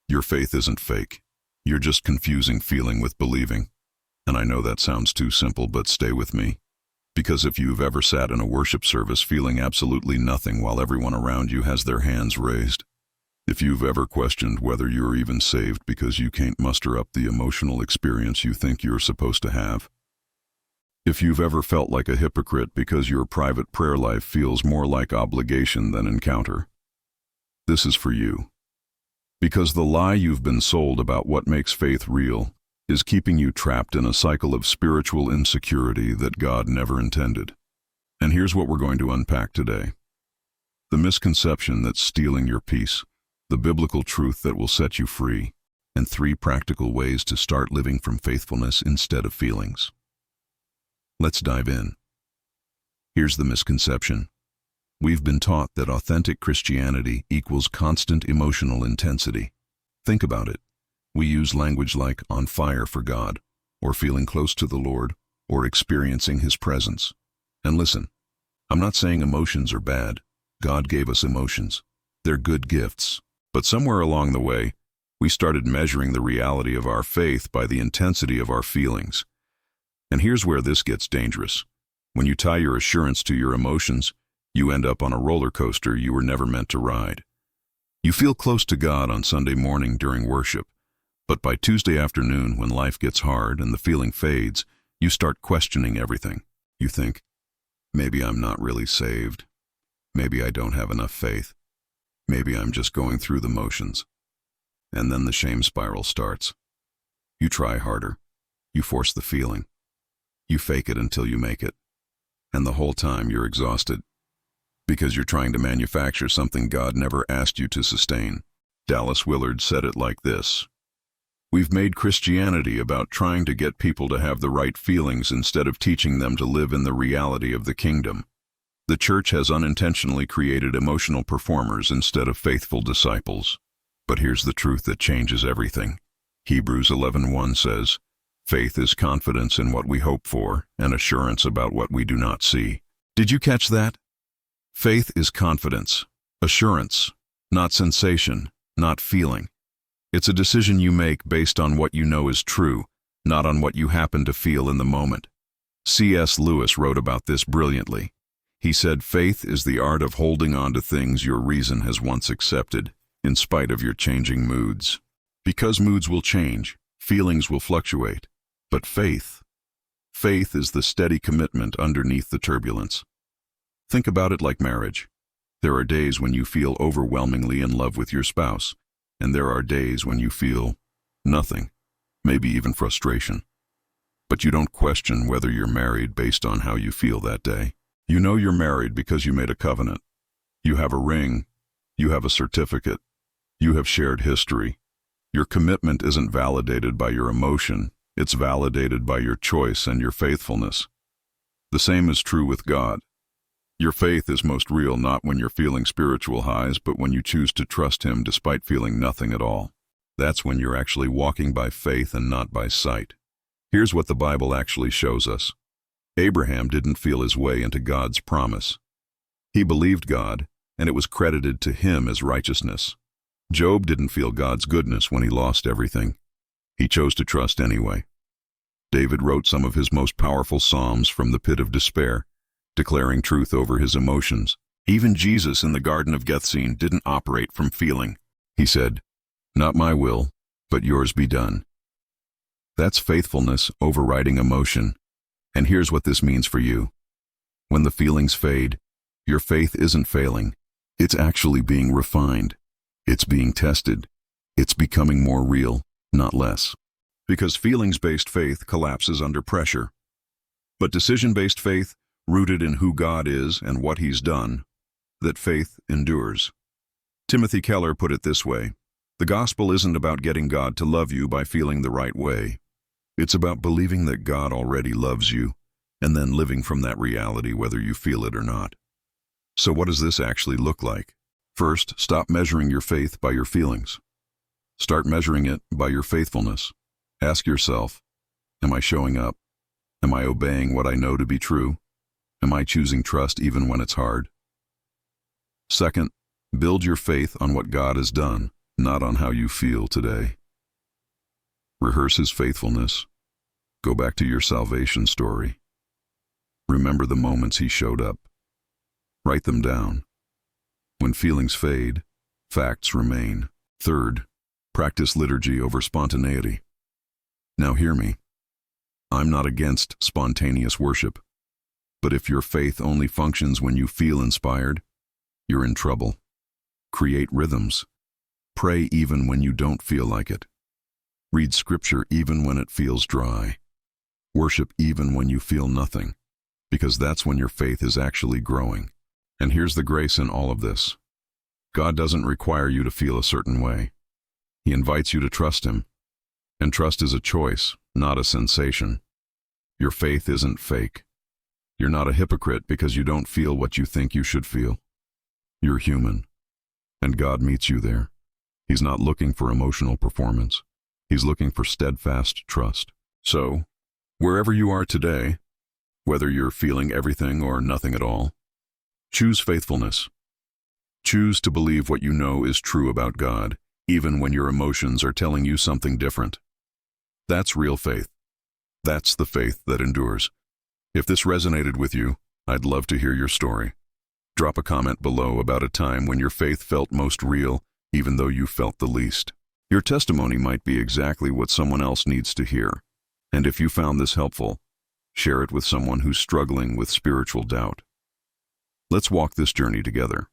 Your faith isn't fake. You're just confusing feeling with believing. And I know that sounds too simple, but stay with me. Because if you've ever sat in a worship service feeling absolutely nothing while everyone around you has their hands raised, if you've ever questioned whether you're even saved because you can't muster up the emotional experience you think you're supposed to have, if you've ever felt like a hypocrite because your private prayer life feels more like obligation than encounter, this is for you. Because the lie you've been sold about what makes faith real is keeping you trapped in a cycle of spiritual insecurity that God never intended. And here's what we're going to unpack today. The misconception that's stealing your peace, the biblical truth that will set you free, and 3 practical ways to start living from faithfulness instead of feelings. Let's dive in. Here's the misconception. We've been taught that authentic Christianity equals constant emotional intensity. Think about it. We use language like on fire for God, or feeling close to the Lord, or experiencing His presence. And listen, I'm not saying emotions are bad. God gave us emotions. They're good gifts. But somewhere along the way, we started measuring the reality of our faith by the intensity of our feelings. And here's where this gets dangerous. When you tie your assurance to your emotions, you end up on a roller coaster you were never meant to ride. You feel close to God on Sunday morning during worship, but by Tuesday afternoon, when life gets hard and the feeling fades, you start questioning everything. You think, maybe I'm not really saved. Maybe I don't have enough faith. Maybe I'm just going through the motions. And then the shame spiral starts. You try harder. You force the feeling. You fake it until you make it. And the whole time you're exhausted, because you're trying to manufacture something God never asked you to sustain. Dallas Willard said it like this: "We've made Christianity about trying to get people to have the right feelings instead of teaching them to live in the reality of the kingdom. The church has unintentionally created emotional performers instead of faithful disciples." But here's the truth that changes everything. Hebrews 11:1 says, "Faith is confidence in what we hope for and assurance about what we do not see." Did you catch that? Faith is confidence, assurance, not sensation, not feeling. It's a decision you make based on what you know is true, not on what you happen to feel in the moment. C.S. Lewis wrote about this brilliantly. He said, "Faith is the art of holding on to things your reason has once accepted, in spite of your changing moods. Because moods will change, feelings will fluctuate. But faith is the steady commitment underneath the turbulence." Think about it like marriage. There are days when you feel overwhelmingly in love with your spouse, and there are days when you feel nothing, maybe even frustration. But you don't question whether you're married based on how you feel that day. You know you're married because you made a covenant. You have a ring. You have a certificate. You have shared history. Your commitment isn't validated by your emotion. It's validated by your choice and your faithfulness. The same is true with God. Your faith is most real not when you're feeling spiritual highs, but when you choose to trust Him despite feeling nothing at all. That's when you're actually walking by faith and not by sight. Here's what the Bible actually shows us. Abraham didn't feel his way into God's promise. He believed God, and it was credited to him as righteousness. Job didn't feel God's goodness when he lost everything. He chose to trust anyway. David wrote some of his most powerful psalms from the pit of despair, declaring truth over his emotions. Even Jesus in the Garden of Gethsemane didn't operate from feeling. He said, "Not my will, but yours be done." That's faithfulness overriding emotion. And here's what this means for you. When the feelings fade, your faith isn't failing. It's actually being refined. It's being tested. It's becoming more real, not less. Because feelings-based faith collapses under pressure. But decision-based faith, rooted in who God is and what He's done, that faith endures. Timothy Keller put it this way: "The gospel isn't about getting God to love you by feeling the right way. It's about believing that God already loves you, and then living from that reality whether you feel it or not." So what does this actually look like? First, stop measuring your faith by your feelings. Start measuring it by your faithfulness. Ask yourself, am I showing up? Am I obeying what I know to be true? Am I choosing trust even when it's hard? Second, build your faith on what God has done, not on how you feel today. Rehearse his faithfulness. Go back to your salvation story. Remember the moments he showed up. Write them down. When feelings fade, facts remain. Third, practice liturgy over spontaneity. Now hear me. I'm not against spontaneous worship, but if your faith only functions when you feel inspired, you're in trouble. Create rhythms. Pray even when you don't feel like it. Read scripture even when it feels dry. Worship even when you feel nothing, because that's when your faith is actually growing. And here's the grace in all of this. God doesn't require you to feel a certain way. He invites you to trust Him. And trust is a choice, not a sensation. Your faith isn't fake. You're not a hypocrite because you don't feel what you think you should feel. You're human. And God meets you there. He's not looking for emotional performance. He's looking for steadfast trust. So, wherever you are today, whether you're feeling everything or nothing at all, choose faithfulness. Choose to believe what you know is true about God, even when your emotions are telling you something different. That's real faith. That's the faith that endures. If this resonated with you, I'd love to hear your story. Drop a comment below about a time when your faith felt most real, even though you felt the least. Your testimony might be exactly what someone else needs to hear. And if you found this helpful, share it with someone who's struggling with spiritual doubt. Let's walk this journey together.